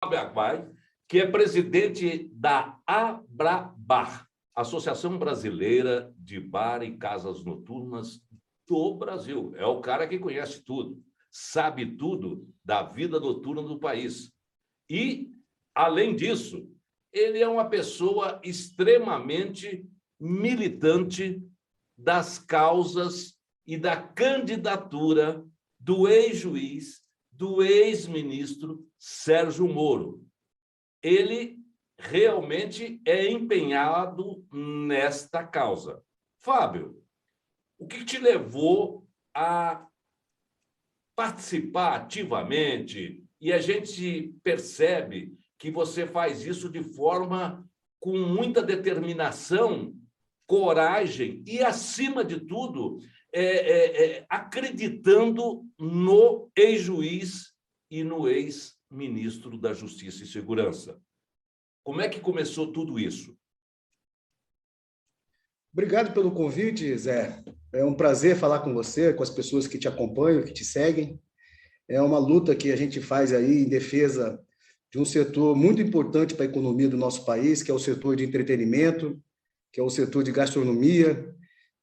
Aguai, que é presidente da Abrabar, Associação Brasileira de Bar e Casas Noturnas do Brasil. É o cara que conhece tudo, sabe tudo da vida noturna do país. E, além disso, ele é uma pessoa extremamente militante das causas e da candidatura do ex-juiz, do ex-ministro Sérgio Moro. Ele realmente é empenhado nesta causa. Fábio, o que te levou a participar ativamente? E a gente percebe que você faz isso de forma com muita determinação, coragem e, acima de tudo, acreditando no ex-juiz e no ex-ministro da Justiça e Segurança. Como é que começou tudo isso? Obrigado pelo convite, Zé. É um prazer falar com você, com as pessoas que te acompanham, que te seguem. É uma luta que a gente faz aí em defesa de um setor muito importante para a economia do nosso país, que é o setor de entretenimento, que é o setor de gastronomia,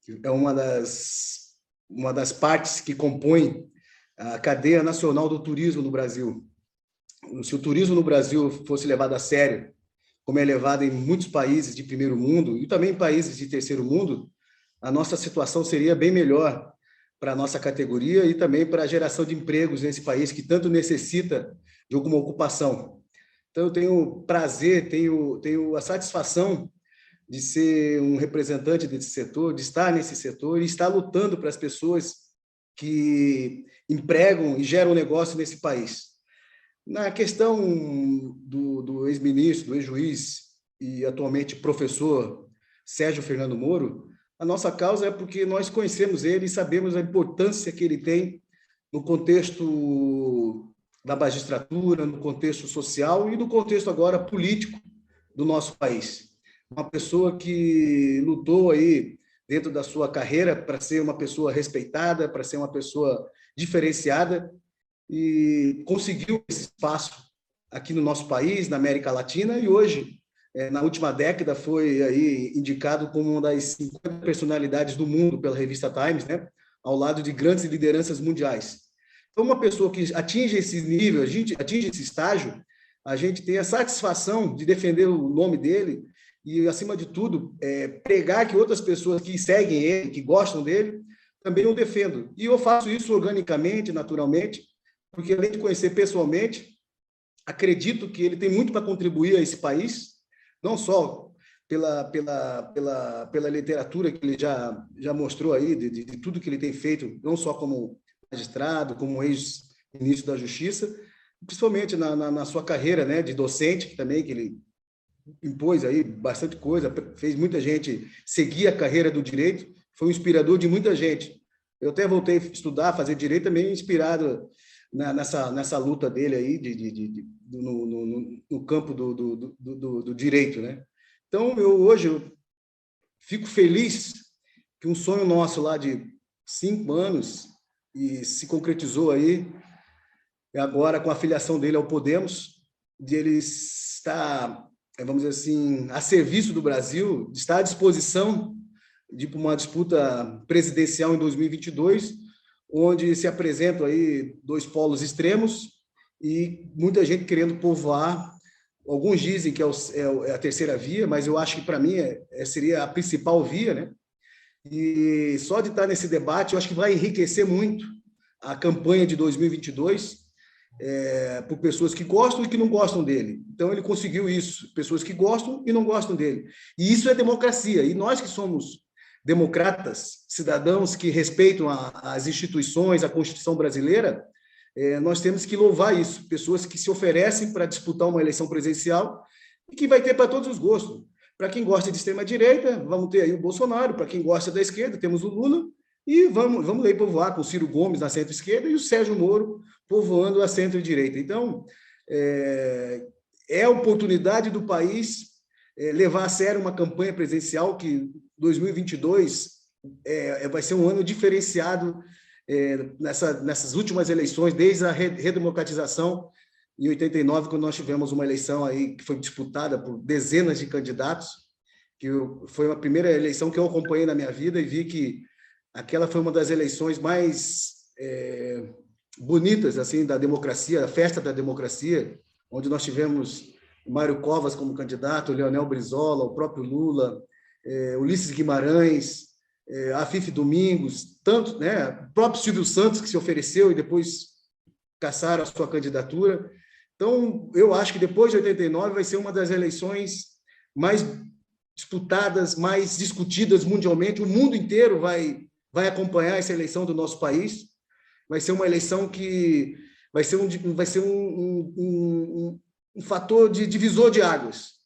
que é uma das partes que compõem a cadeia nacional do turismo no Brasil. Se o turismo no Brasil fosse levado a sério, como é levado em muitos países de primeiro mundo e também em países de terceiro mundo, a nossa situação seria bem melhor para a nossa categoria e também para a geração de empregos nesse país que tanto necessita de alguma ocupação. Então, eu tenho prazer, tenho a satisfação de ser um representante desse setor, de estar nesse setor e estar lutando para as pessoas que empregam e geram negócio nesse país. Na questão do ex-ministro, do ex-juiz e atualmente professor Sérgio Fernando Moro, a nossa causa é porque nós conhecemos ele e sabemos a importância que ele tem no contexto da magistratura, no contexto social e no contexto agora político do nosso país. Uma pessoa que lutou aí dentro da sua carreira para ser uma pessoa respeitada, para ser uma pessoa diferenciada e conseguiu esse espaço aqui no nosso país, na América Latina, e hoje, na última década, foi aí indicado como uma das 50 personalidades do mundo pela revista Times, né? Ao lado de grandes lideranças mundiais. Então, uma pessoa que atinge esse nível, atinge esse estágio, a gente tem a satisfação de defender o nome dele e, acima de tudo, pregar que outras pessoas que seguem ele, que gostam dele, também o defendam. E eu faço isso organicamente, naturalmente, porque, além de conhecer pessoalmente, acredito que ele tem muito para contribuir a esse país, não só pela literatura que ele já mostrou aí, de tudo que ele tem feito, não só como magistrado, como ex-ministro da Justiça, principalmente na sua carreira, né, de docente, que ele impôs aí bastante coisa, fez muita gente seguir a carreira do direito, foi um inspirador de muita gente. Eu até voltei a estudar, fazer direito também inspirado nessa luta dele aí no campo do direito, né? Então, hoje eu fico feliz que um sonho nosso lá de 5 anos e se concretizou aí, agora com a filiação dele ao Podemos, de ele estar, vamos dizer assim, a serviço do Brasil, de estar à disposição de uma disputa presidencial em 2022, onde se apresentam aí 2 polos extremos e muita gente querendo povoar. Alguns dizem que é a terceira via, mas eu acho que, para mim, seria a principal via, né? E só de estar nesse debate, eu acho que vai enriquecer muito a campanha de 2022 por pessoas que gostam e que não gostam dele. Então, ele conseguiu isso, pessoas que gostam e não gostam dele. E isso é democracia. E nós que somos democratas, cidadãos que respeitam as instituições, a Constituição brasileira, nós temos que louvar isso. Pessoas que se oferecem para disputar uma eleição presidencial e que vai ter para todos os gostos. Para quem gosta de extrema-direita, vamos ter aí o Bolsonaro. Para quem gosta da esquerda, temos o Lula. E vamos aí povoar com o Ciro Gomes na centro-esquerda e o Sérgio Moro povoando a centro-direita. Então, é a oportunidade do país levar a sério uma campanha presidencial que 2022 vai ser um ano diferenciado nessas últimas eleições, desde a redemocratização em 89, quando nós tivemos uma eleição aí que foi disputada por dezenas de candidatos, foi a primeira eleição que eu acompanhei na minha vida e vi que aquela foi uma das eleições mais bonitas assim da democracia, a festa da democracia, onde nós tivemos o Mário Covas como candidato, o Leonel Brizola, o próprio Lula, Ulisses Guimarães, Afif Domingos, tanto, né, o próprio Silvio Santos, que se ofereceu e depois cassaram a sua candidatura. Então, eu acho que depois de 89 vai ser uma das eleições mais disputadas, mais discutidas mundialmente. O mundo inteiro vai acompanhar essa eleição do nosso país. Vai ser uma eleição que vai ser um fator de divisor de águas.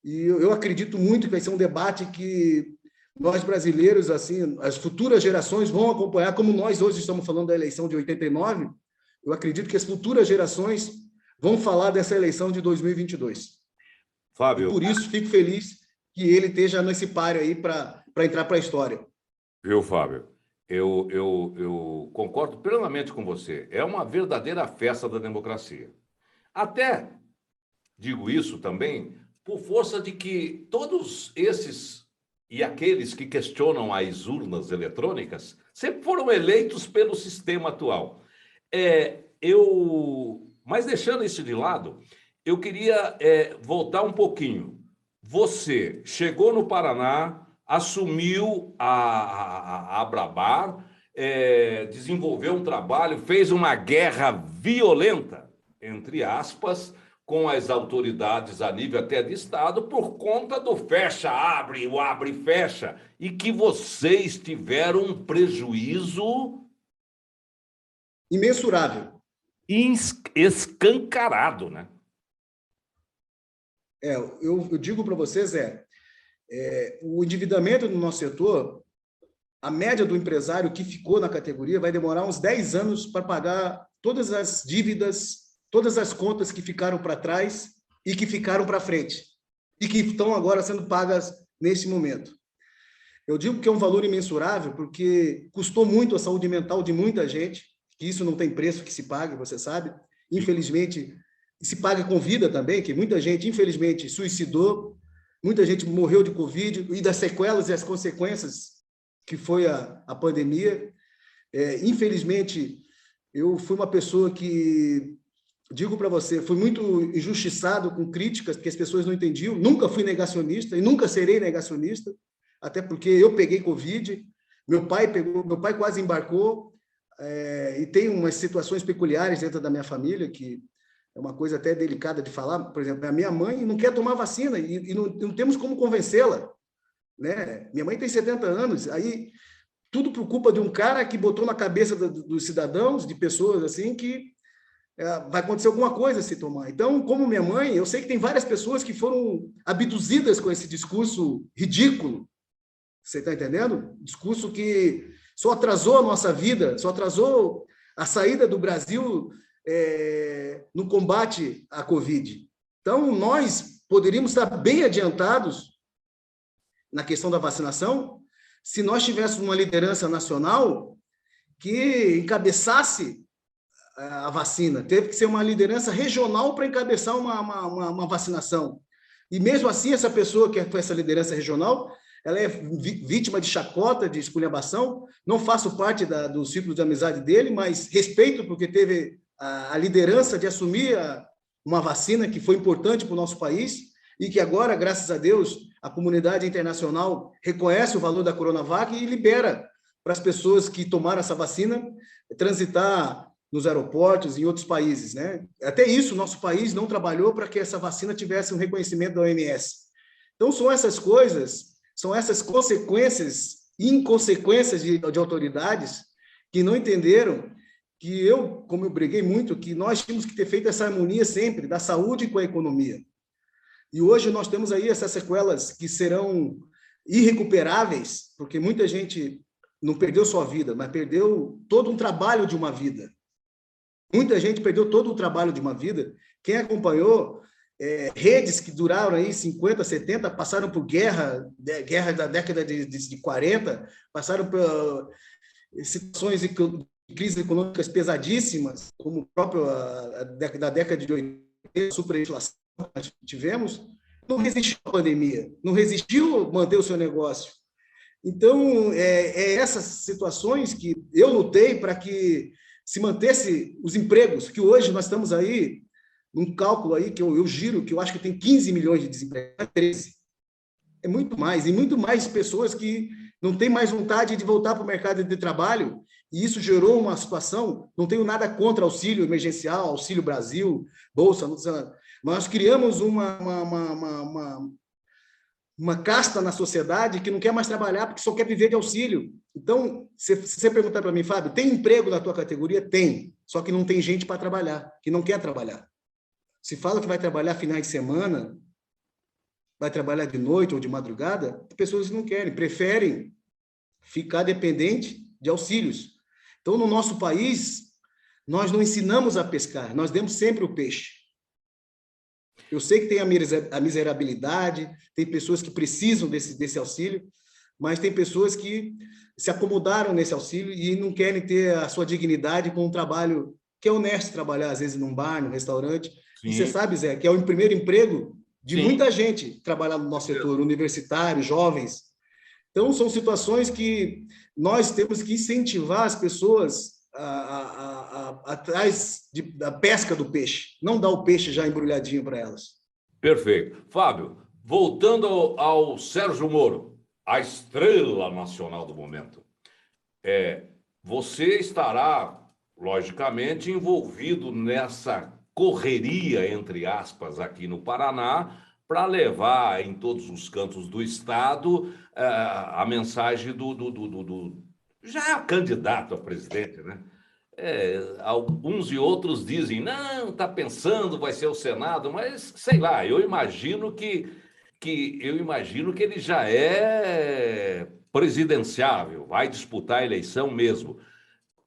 E eu acredito muito que vai ser um debate que nós brasileiros, assim, as futuras gerações vão acompanhar, como nós hoje estamos falando da eleição de 89, eu acredito que as futuras gerações vão falar dessa eleição de 2022. Fábio. E por isso fico feliz que ele esteja nesse páreo aí para entrar para a história. Viu, Fábio? Eu concordo plenamente com você. É uma verdadeira festa da democracia. Até digo isso também por força de que todos esses e aqueles que questionam as urnas eletrônicas sempre foram eleitos pelo sistema atual. Mas deixando isso de lado, eu queria voltar um pouquinho. Você chegou no Paraná, assumiu a Abrabar, desenvolveu um trabalho, fez uma guerra violenta, entre aspas, com as autoridades a nível até de Estado, por conta do fecha-abre, o abre-fecha, e que vocês tiveram um prejuízo imensurável. Escancarado, né? Eu digo para vocês, o endividamento no nosso setor, a média do empresário que ficou na categoria vai demorar uns 10 anos para pagar todas as dívidas, todas as contas que ficaram para trás e que ficaram para frente, e que estão agora sendo pagas nesse momento. Eu digo que é um valor imensurável porque custou muito a saúde mental de muita gente, que isso não tem preço que se pague, você sabe. Infelizmente, se paga com vida também, que muita gente, infelizmente, suicidou, muita gente morreu de Covid e das sequelas e as consequências que foi a pandemia. Infelizmente, eu fui uma pessoa que, digo para você, fui muito injustiçado com críticas, porque as pessoas não entendiam. Nunca fui negacionista e nunca serei negacionista, até porque eu peguei Covid, meu pai quase embarcou, e tem umas situações peculiares dentro da minha família, que é uma coisa até delicada de falar. Por exemplo, a minha mãe não quer tomar vacina e não temos como convencê-la, né? Minha mãe tem 70 anos, aí tudo por culpa de um cara que botou na cabeça dos cidadãos, de pessoas assim, que vai acontecer alguma coisa se tomar. Então, como minha mãe, eu sei que tem várias pessoas que foram abduzidas com esse discurso ridículo. Você está entendendo? Discurso que só atrasou a nossa vida, só atrasou a saída do Brasil no combate à Covid. Então, nós poderíamos estar bem adiantados na questão da vacinação se nós tivéssemos uma liderança nacional que encabeçasse a vacina. Teve que ser uma liderança regional para encabeçar uma vacinação. E mesmo assim, essa pessoa que foi essa liderança regional, ela é vítima de chacota, de esculhambação. Não faço parte do círculo de amizade dele, mas respeito porque teve a liderança de assumir uma vacina que foi importante para o nosso país e que agora, graças a Deus, a comunidade internacional reconhece o valor da Coronavac e libera para as pessoas que tomaram essa vacina transitar nos aeroportos e em outros países, né? Até isso, nosso país não trabalhou para que essa vacina tivesse um reconhecimento da OMS. Então, são essas coisas, são essas consequências e inconsequências de autoridades que não entenderam que como eu briguei muito, que nós tínhamos que ter feito essa harmonia sempre, da saúde com a economia. E hoje nós temos aí essas sequelas que serão irrecuperáveis, porque muita gente não perdeu sua vida, mas perdeu todo um trabalho de uma vida. Muita gente perdeu todo o trabalho de uma vida. Quem acompanhou redes que duraram aí 50, 70, passaram por guerra da década de 40, passaram por situações crises econômicas pesadíssimas, como o próprio da década de 80, a superinflação que nós tivemos, não resistiu à pandemia, não resistiu manter o seu negócio. Então, essas situações que eu lutei para que se mantesse os empregos, que hoje nós estamos aí, num cálculo aí que eu giro, que eu acho que tem 15 milhões de desempregados, 13. É muito mais, e muito mais pessoas que não têm mais vontade de voltar para o mercado de trabalho, e isso gerou uma situação, não tenho nada contra auxílio emergencial, Auxílio Brasil, Bolsa, nós criamos uma casta na sociedade que não quer mais trabalhar porque só quer viver de auxílio. Então, se você perguntar para mim, Fábio, tem emprego na tua categoria? Tem, só que não tem gente para trabalhar, que não quer trabalhar. Se fala que vai trabalhar finais de semana, vai trabalhar de noite ou de madrugada, as pessoas não querem, preferem ficar dependente de auxílios. Então, no nosso país, nós não ensinamos a pescar, nós demos sempre o peixe. Eu sei que tem a miserabilidade, tem pessoas que precisam desse auxílio, mas tem pessoas que se acomodaram nesse auxílio e não querem ter a sua dignidade com um trabalho que é honesto trabalhar, às vezes, num bar, num restaurante. Sim. E você sabe, Zé, que é o primeiro emprego de Sim. muita gente trabalhar no nosso setor, universitário, jovens. Então, são situações que nós temos que incentivar as pessoas atrás da pesca do peixe, não dar o peixe já embrulhadinho para elas. Perfeito. Fábio, voltando ao Sérgio Moro, a estrela nacional do momento, você estará, logicamente, envolvido nessa correria, entre aspas, aqui no Paraná, para levar em todos os cantos do estado a mensagem do já candidato a presidente, né? Alguns e outros dizem, não, está pensando, vai ser o Senado, mas, sei lá, eu imagino que ele já é presidenciável, vai disputar a eleição mesmo.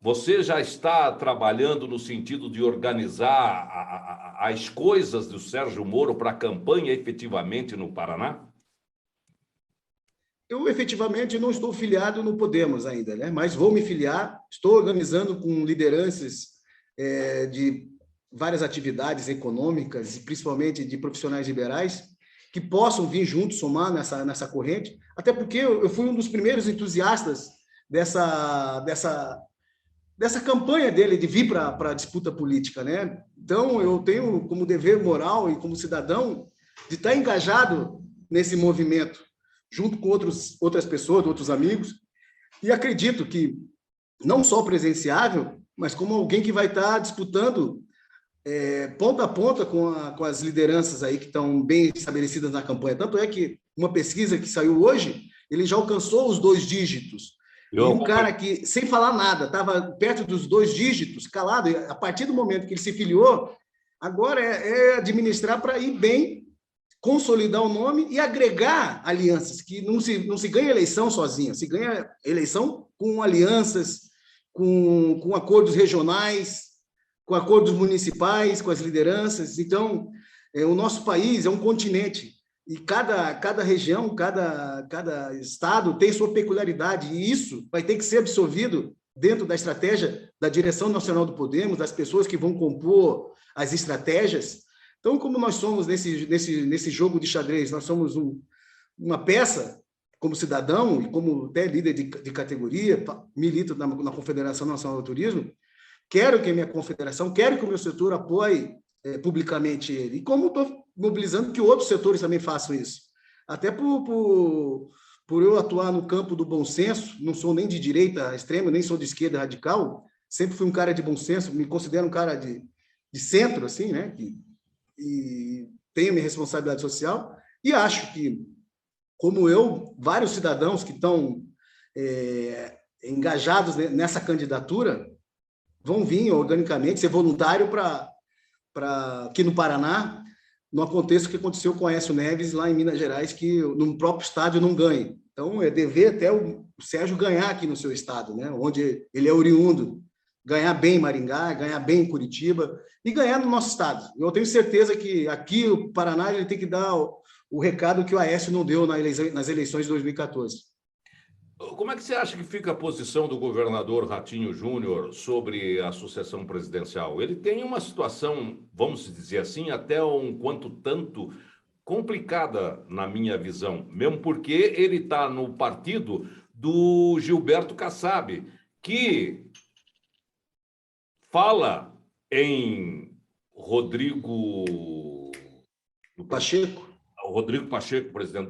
Você já está trabalhando no sentido de organizar as coisas do Sérgio Moro para a campanha efetivamente no Paraná? Eu, efetivamente, não estou filiado no Podemos ainda, né? Mas vou me filiar, estou organizando com lideranças de várias atividades econômicas, e principalmente de profissionais liberais, que possam vir juntos, somar nessa corrente, até porque eu fui um dos primeiros entusiastas dessa campanha dele de vir para a disputa política, né? Então, eu tenho como dever moral e como cidadão de estar engajado nesse movimento, junto com outras pessoas, outros amigos, e acredito que não só presenciável, mas como alguém que vai estar disputando ponta a ponta com as lideranças aí que estão bem estabelecidas na campanha. Tanto é que uma pesquisa que saiu hoje, ele já alcançou os 2 dígitos. E um cara que, sem falar nada, estava perto dos 2 dígitos, calado, e a partir do momento que ele se filiou, agora é administrar para ir bem, consolidar o nome e agregar alianças, que não se ganha eleição sozinha, se ganha eleição com alianças, com acordos regionais, com acordos municipais, com as lideranças. Então, o nosso país é um continente, e cada região, cada estado tem sua peculiaridade, e isso vai ter que ser absorvido dentro da estratégia da direção nacional do Podemos, das pessoas que vão compor as estratégias. Então, como nós somos nesse jogo de xadrez, nós somos uma peça como cidadão e como até líder de categoria, milito na Confederação Nacional do Turismo, quero que a minha confederação, quero que o meu setor apoie publicamente ele. E como estou mobilizando que outros setores também façam isso. Até por eu atuar no campo do bom senso, não sou nem de direita extrema, nem sou de esquerda radical, sempre fui um cara de bom senso, me considero um cara de centro, assim, né? E tenho minha responsabilidade social, e acho que, como eu, vários cidadãos que estão engajados nessa candidatura vão vir organicamente, ser voluntário para aqui no Paraná, não aconteça o que aconteceu com o Aécio Neves lá em Minas Gerais, que no próprio estádio não ganhe. Então, é dever até o Sérgio ganhar aqui no seu estado, né? Onde ele é oriundo, ganhar bem em Maringá, ganhar bem em Curitiba e ganhar no nosso estado. Eu tenho certeza que aqui o Paraná ele tem que dar o recado que o Aécio não deu nas eleições de 2014. Como é que você acha que fica a posição do governador Ratinho Júnior sobre a sucessão presidencial? Ele tem uma situação, vamos dizer assim, até um quanto tanto complicada na minha visão, mesmo porque ele está no partido do Gilberto Kassab, que fala em Rodrigo Pacheco? Rodrigo Pacheco, presidente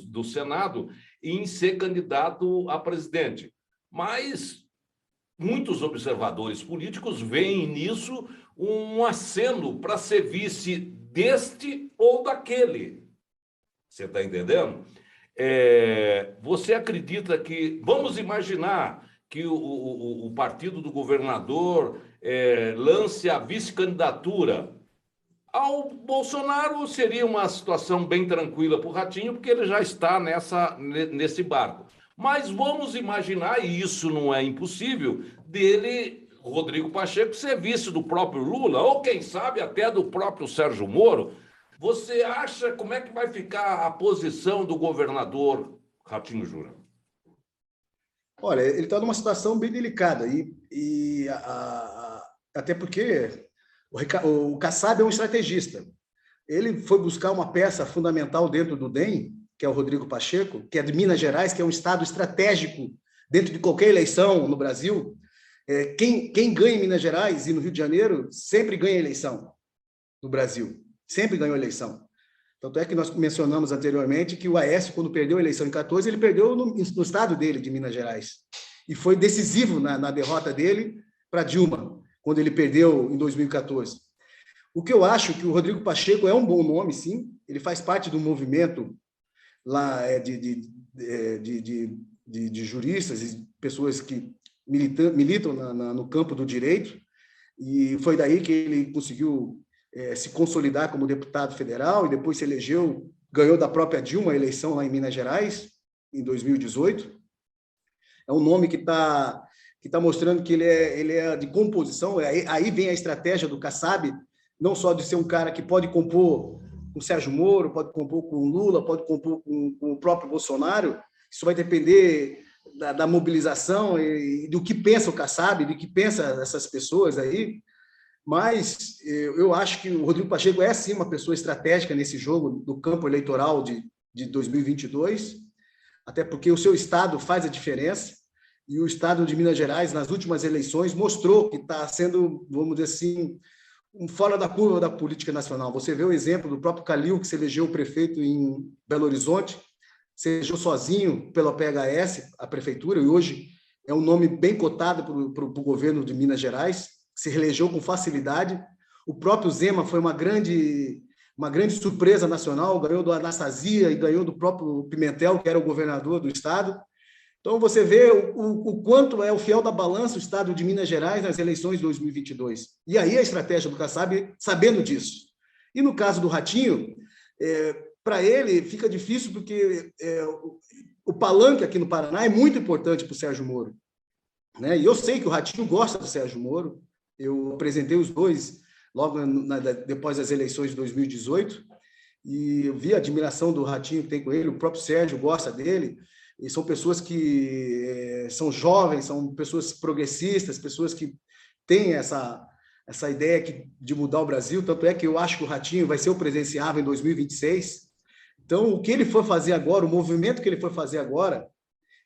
do Senado, em ser candidato a presidente. Mas muitos observadores políticos veem nisso um aceno para ser vice deste ou daquele. Você está entendendo? Você acredita que... Vamos imaginar que o partido do governador lance a vice-candidatura ao Bolsonaro. Seria uma situação bem tranquila para o Ratinho, porque ele já está nesse barco. Mas vamos imaginar, e isso não é impossível, dele, Rodrigo Pacheco, ser vice do próprio Lula, ou quem sabe até do próprio Sérgio Moro. Você acha como é que vai ficar a posição do governador Ratinho Júnior? Olha, ele está numa situação bem delicada, até porque o Kassab é um estrategista. Ele foi buscar uma peça fundamental dentro do DEM, que é o Rodrigo Pacheco, que é de Minas Gerais, que é um estado estratégico dentro de qualquer eleição no Brasil. Quem ganha em Minas Gerais e no Rio de Janeiro sempre ganha eleição no Brasil, sempre ganhou eleição. Tanto é que nós mencionamos anteriormente que o Aécio, quando perdeu a eleição em 14, ele perdeu no estado dele, de Minas Gerais. E foi decisivo na derrota dele para Dilma, quando ele perdeu em 2014. O que eu acho que o Rodrigo Pacheco é um bom nome, sim. Ele faz parte do movimento lá de juristas e pessoas que militam no campo do direito, e foi daí que ele conseguiu se consolidar como deputado federal e depois se elegeu, ganhou da própria Dilma a eleição lá em Minas Gerais, em 2018. É um nome que está mostrando que ele é de composição. Aí vem a estratégia do Kassab, não só de ser um cara que pode compor com o Sérgio Moro, pode compor com o Lula, pode compor com o próprio Bolsonaro. Isso vai depender da mobilização e do que pensa o Kassab, do que pensa essas pessoas aí. Mas eu acho que o Rodrigo Pacheco é, sim, uma pessoa estratégica nesse jogo do campo eleitoral de 2022, até porque o seu estado faz a diferença, e o estado de Minas Gerais, nas últimas eleições, mostrou que está sendo, vamos dizer assim, fora da curva da política nacional. Você vê o exemplo do próprio Calil, que se elegeu prefeito em Belo Horizonte, se elegeu sozinho pela PHS, a prefeitura, e hoje é um nome bem cotado para o governo de Minas Gerais, se reelegeu com facilidade. O próprio Zema foi uma grande surpresa nacional, ganhou do Anastasia e ganhou do próprio Pimentel, que era o governador do estado. Então, você vê o quanto é o fiel da balança o estado de Minas Gerais nas eleições de 2022. E aí a estratégia do Kassab, sabendo disso. E no caso do Ratinho, para ele fica difícil, porque o palanque aqui no Paraná é muito importante para o Sérgio Moro. Né? E eu sei que o Ratinho gosta do Sérgio Moro. Eu apresentei os dois logo depois das eleições de 2018, e eu vi a admiração do Ratinho que tem com ele, o próprio Sérgio gosta dele, e são pessoas que são jovens, são pessoas progressistas, pessoas que têm essa ideia de mudar o Brasil, tanto é que eu acho que o Ratinho vai ser o presidenciável em 2026. Então, o que ele for fazer agora, o movimento que ele for fazer agora,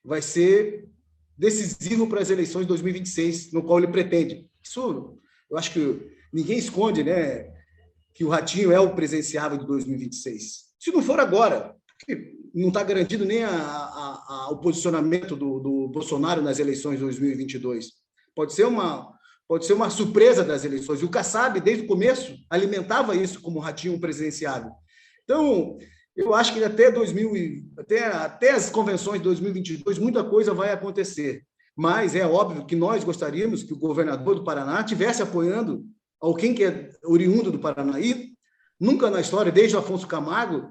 vai ser decisivo para as eleições de 2026, no qual ele pretende. Isso, eu acho que ninguém esconde, né, que o Ratinho é o presidenciável de 2026. Se não for agora, porque não está garantido nem o posicionamento do Bolsonaro nas eleições de 2022. Pode ser uma surpresa das eleições. E o Kassab, desde o começo, alimentava isso como Ratinho presidenciável. Então, eu acho que até as convenções de 2022, muita coisa vai acontecer. Mas é óbvio que nós gostaríamos que o governador do Paraná estivesse apoiando alguém que é oriundo do Paraná. E nunca na história, desde Afonso Camargo,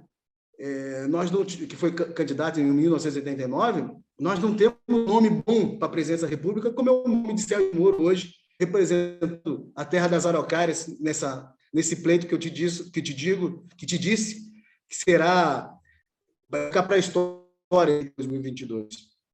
que foi candidato em 1989, nós não temos um nome bom para a presidência da República, como é o nome de Sérgio Moro hoje, representando a terra das araucárias nesse pleito que eu te disse, que será, vai ficar para a história vitória em 2022.